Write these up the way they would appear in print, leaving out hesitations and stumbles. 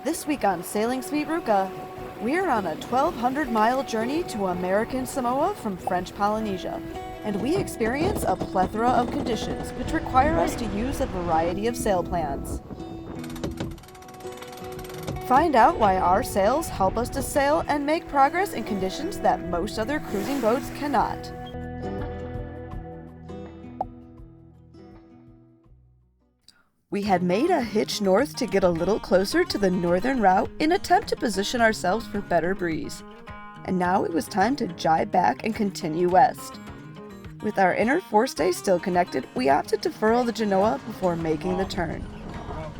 This week on Sailing Sweet Ruka, we're on a 1,200-mile journey to American Samoa from French Polynesia, and we experience a plethora of conditions which require us to use a variety of sail plans. Find out why our sails help us to sail and make progress in conditions that most other cruising boats cannot. We had made a hitch north to get a little closer to the northern route in attempt to position ourselves for better breeze. And now it was time to jibe back and continue west. With our inner forestay still connected, we opted to furl the Genoa before making the turn.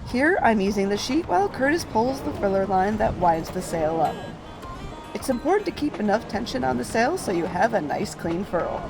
Here I'm using the sheet while Curtis pulls the furler line that winds the sail up. It's important to keep enough tension on the sail so you have a nice clean furl.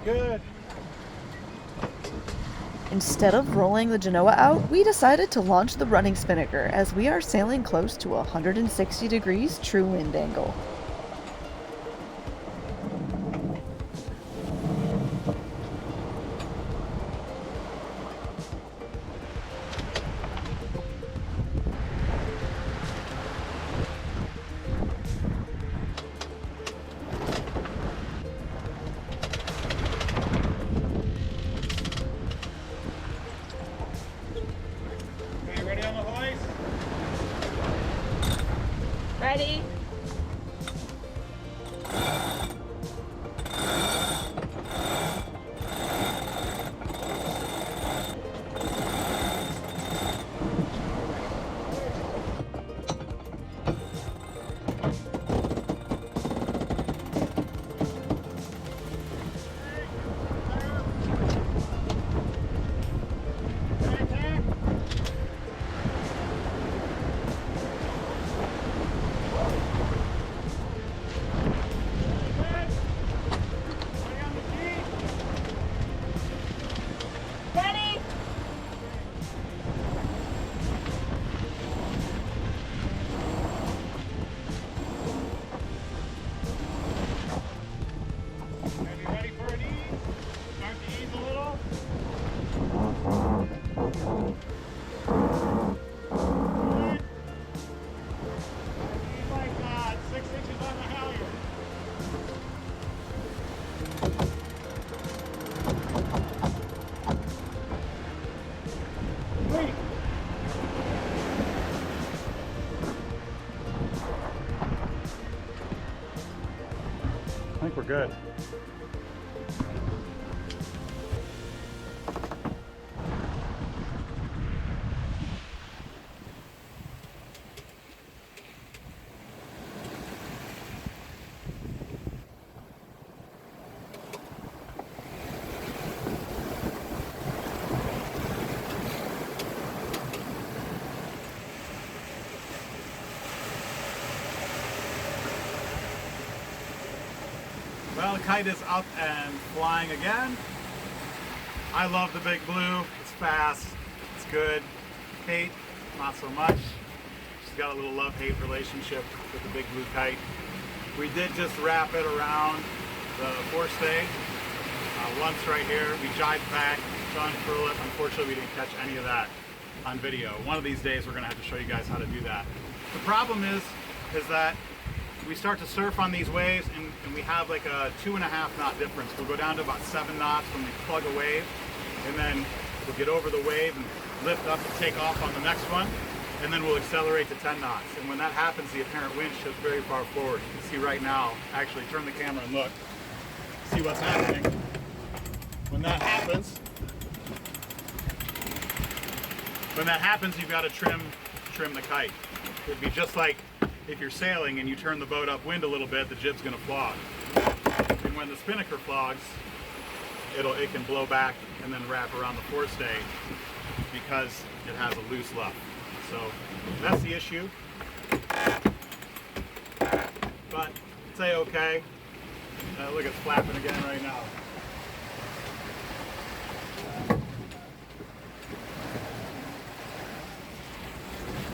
Good. Instead of rolling the Genoa out, we decided to launch the running spinnaker as we are sailing close to 160 degrees true wind angle. Ready? I think we're good. Well, the kite is up and flying again. I love the Big Blue. It's fast, it's good. Kate, not so much. She's got a little love-hate relationship with the Big Blue kite. We did just wrap it around the forestay once right here. We jibed back, trying to furl it. Unfortunately, we didn't catch any of that on video. One of these days, we're gonna have to show you guys how to do that. The problem is that we start to surf on these waves and we have like a 2.5 knot difference. We'll go down to about 7 knots when we plug a wave, and then we'll get over the wave and lift up and take off on the next one, and then we'll accelerate to 10 knots. And when that happens, the apparent wind shifts very far forward. You can see right now, actually turn the camera and look, see what's happening. When that happens, you've got to trim the kite. It'd be just like if you're sailing and you turn the boat upwind a little bit, the jib's going to flog. And when the spinnaker flogs, it can blow back and then wrap around the forestay because it has a loose luff. So that's the issue. But it's okay. Look, it's flapping again right now.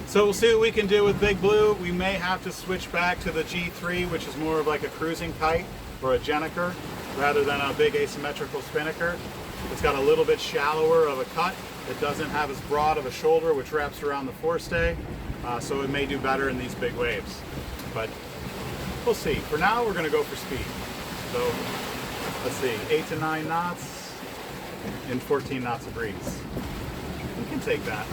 So we'll see what we can do with Big Blue. We may have to switch back to the G3, which is more of like a cruising kite or a Gennaker rather than a big asymmetrical spinnaker. It's got a little bit shallower of a cut. It doesn't have as broad of a shoulder, which wraps around the forestay. So it may do better in these big waves. But we'll see. For now, we're going to go for speed. So let's see, 8 to 9 knots and 14 knots of breeze. We can take that.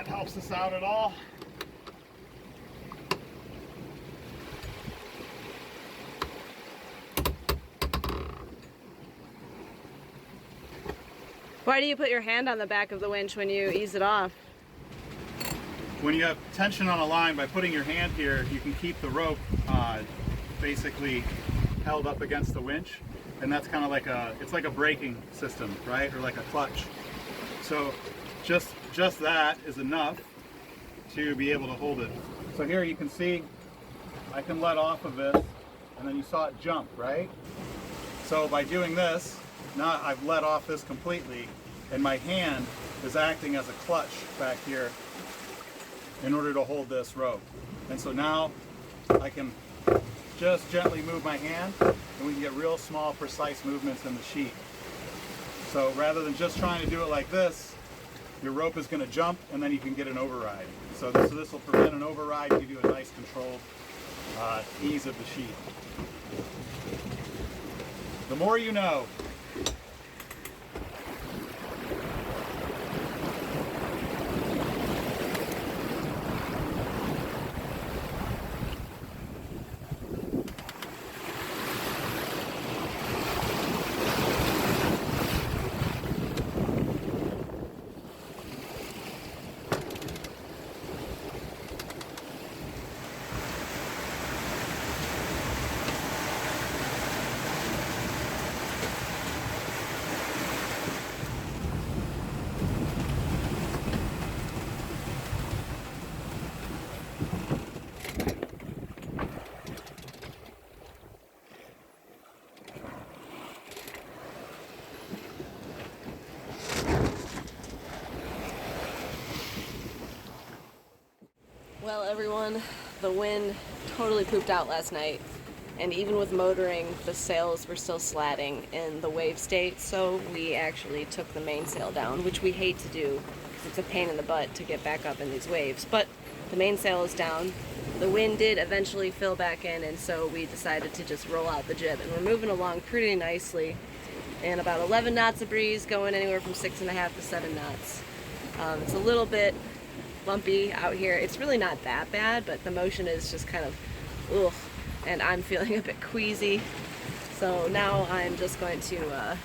Helps us out at all. Why do you put your hand on the back of the winch when you ease it off? When you have tension on a line, by putting your hand here, you can keep the rope basically held up against the winch, and that's kind of like it's like a braking system, right? Or like a clutch. So just that is enough to be able to hold it. So here you can see I can let off of this, and then you saw it jump, right? So by doing this, now I've let off this completely, and my hand is acting as a clutch back here in order to hold this rope. And so now I can just gently move my hand, and we can get real small, precise movements in the sheet. So rather than just trying to do it like this, your rope is going to jump, and then you can get an override. So this will prevent an override, give you a nice controlled ease of the sheet. The more you know. Well, everyone, the wind totally pooped out last night, and even with motoring, the sails were still slatting in the wave state, so we actually took the mainsail down, which we hate to do because it's a pain in the butt to get back up in these waves. But the mainsail is down. The wind did eventually fill back in, and so we decided to just roll out the jib, and we're moving along pretty nicely, and about 11 knots of breeze, going anywhere from 6.5 to 7 knots. It's a little bit lumpy out here. It's really not that bad, but the motion is just kind of ugh, and I'm feeling a bit queasy. So now I'm just going to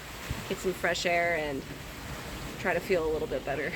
get some fresh air and try to feel a little bit better.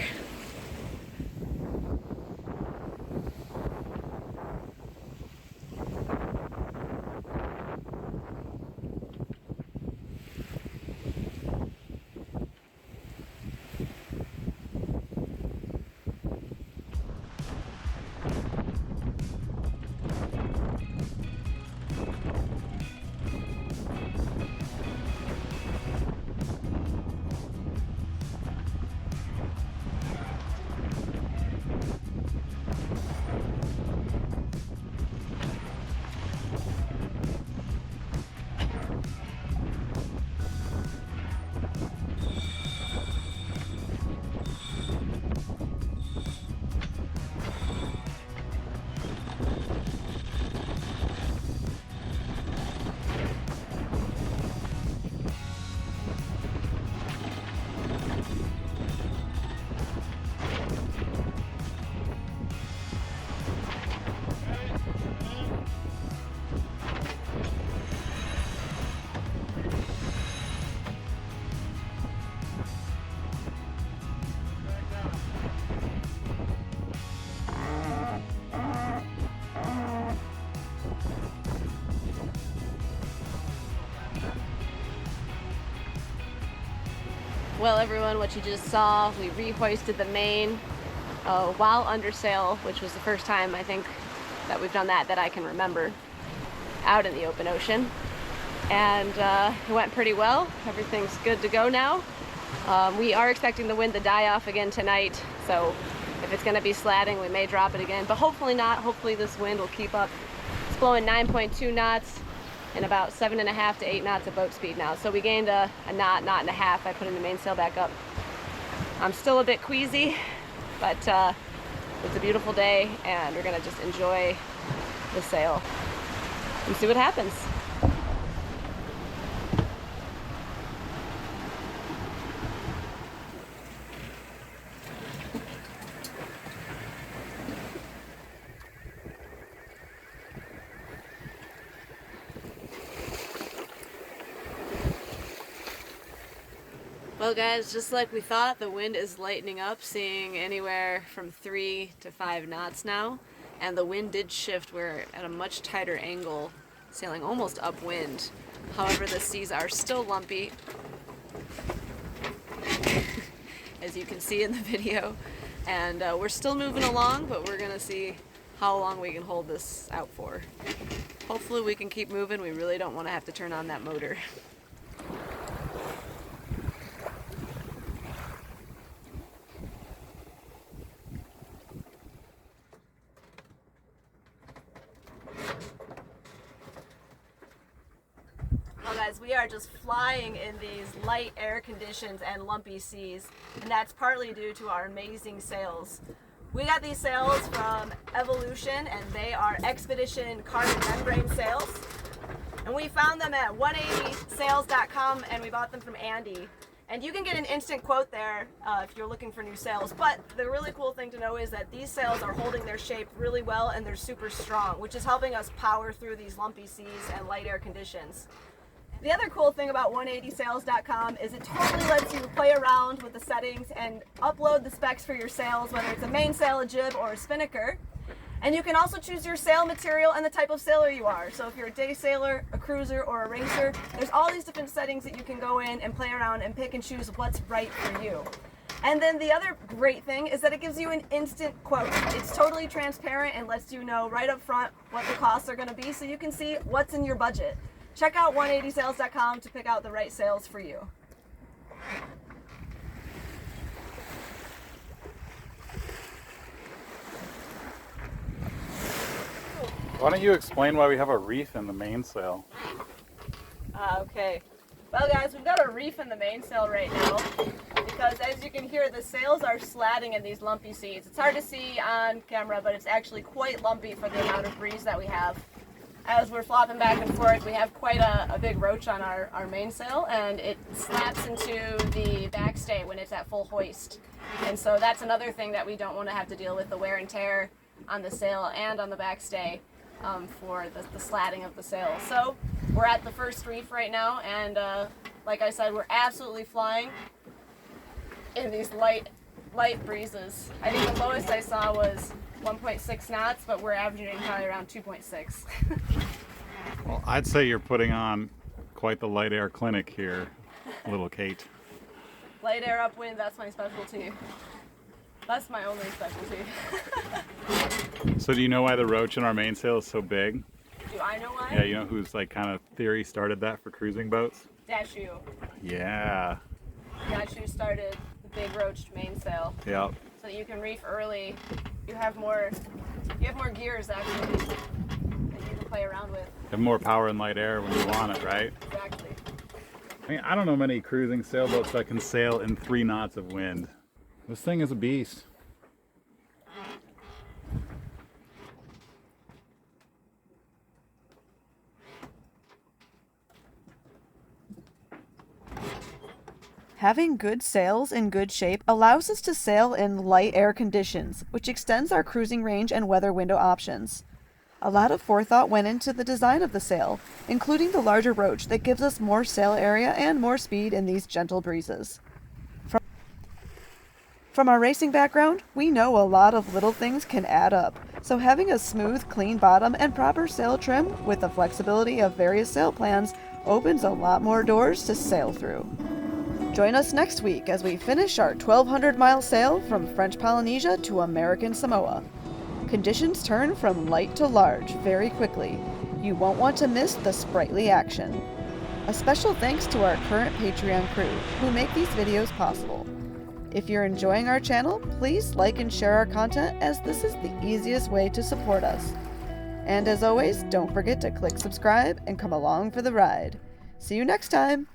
Well, everyone, what you just saw, we rehoisted the main while under sail, which was the first time I think that we've done that I can remember out in the open ocean. And it went pretty well. Everything's good to go now. We are expecting the wind to die off again tonight, so if it's going to be slatting, we may drop it again, but hopefully not. Hopefully this wind will keep up. It's blowing 9.2 knots and about 7.5 to 8 knots of boat speed now. So we gained a knot and a half by putting the mainsail back up. I'm still a bit queasy, but it's a beautiful day and we're going to just enjoy the sail and see what happens. Well guys, just like we thought, the wind is lightening up, seeing anywhere from 3 to 5 knots now. And the wind did shift. We're at a much tighter angle, sailing almost upwind. However, the seas are still lumpy, as you can see in the video. And we're still moving along, but we're gonna see how long we can hold this out for. Hopefully we can keep moving. We really don't want to have to turn on that motor. Guys, we are just flying in these light air conditions and lumpy seas, and that's partly due to our amazing sails. We got these sails from Evolution, and they are Expedition carbon membrane sails, and we found them at 180sails.com, and we bought them from Andy. And you can get an instant quote there if you're looking for new sails. But the really cool thing to know is that these sails are holding their shape really well, and they're super strong, which is helping us power through these lumpy seas and light air conditions. The other cool thing about 180sails.com is it totally lets you play around with the settings and upload the specs for your sails, whether it's a mainsail, a jib, or a spinnaker. And you can also choose your sail material and the type of sailor you are. So if you're a day sailor, a cruiser, or a racer, there's all these different settings that you can go in and play around and pick and choose what's right for you. And then the other great thing is that it gives you an instant quote. It's totally transparent and lets you know right up front what the costs are going to be, so you can see what's in your budget. Check out 180sails.com to pick out the right sails for you. Why don't you explain why we have a reef in the mainsail? Okay. Well guys, we've got a reef in the mainsail right now because, as you can hear, the sails are slatting in these lumpy seas. It's hard to see on camera, but it's actually quite lumpy for the amount of breeze that we have. As we're flopping back and forth, we have quite a big roach on our mainsail, and it slaps into the backstay when it's at full hoist. And so that's another thing that we don't want to have to deal with, the wear and tear on the sail and on the backstay for the slatting of the sail. So we're at the first reef right now, and like I said, we're absolutely flying in these light breezes. I think the lowest I saw was 1.6 knots, but we're averaging probably around 2.6. Well, I'd say you're putting on quite the light air clinic here, little Kate. Light air upwind, that's my specialty. That's my only specialty. So do you know why the roach in our mainsail is so big? Do I know why? Yeah, you know whose kind of theory started that for cruising boats? Dashu. Yeah. Dashu started the big roached mainsail. Yep. So that you can reef early. You have more gears actually that you can play around with. Have more power and light air when you want it, right? Exactly. I mean, I don't know many cruising sailboats that can sail in 3 knots of wind. This thing is a beast. Having good sails in good shape allows us to sail in light air conditions, which extends our cruising range and weather window options. A lot of forethought went into the design of the sail, including the larger roach that gives us more sail area and more speed in these gentle breezes. From our racing background, we know a lot of little things can add up, so having a smooth, clean bottom and proper sail trim with the flexibility of various sail plans opens a lot more doors to sail through. Join us next week as we finish our 1,200-mile sail from French Polynesia to American Samoa. Conditions turn from light to large very quickly. You won't want to miss the sprightly action. A special thanks to our current Patreon crew who make these videos possible. If you're enjoying our channel, please like and share our content, as this is the easiest way to support us. And as always, don't forget to click subscribe and come along for the ride. See you next time!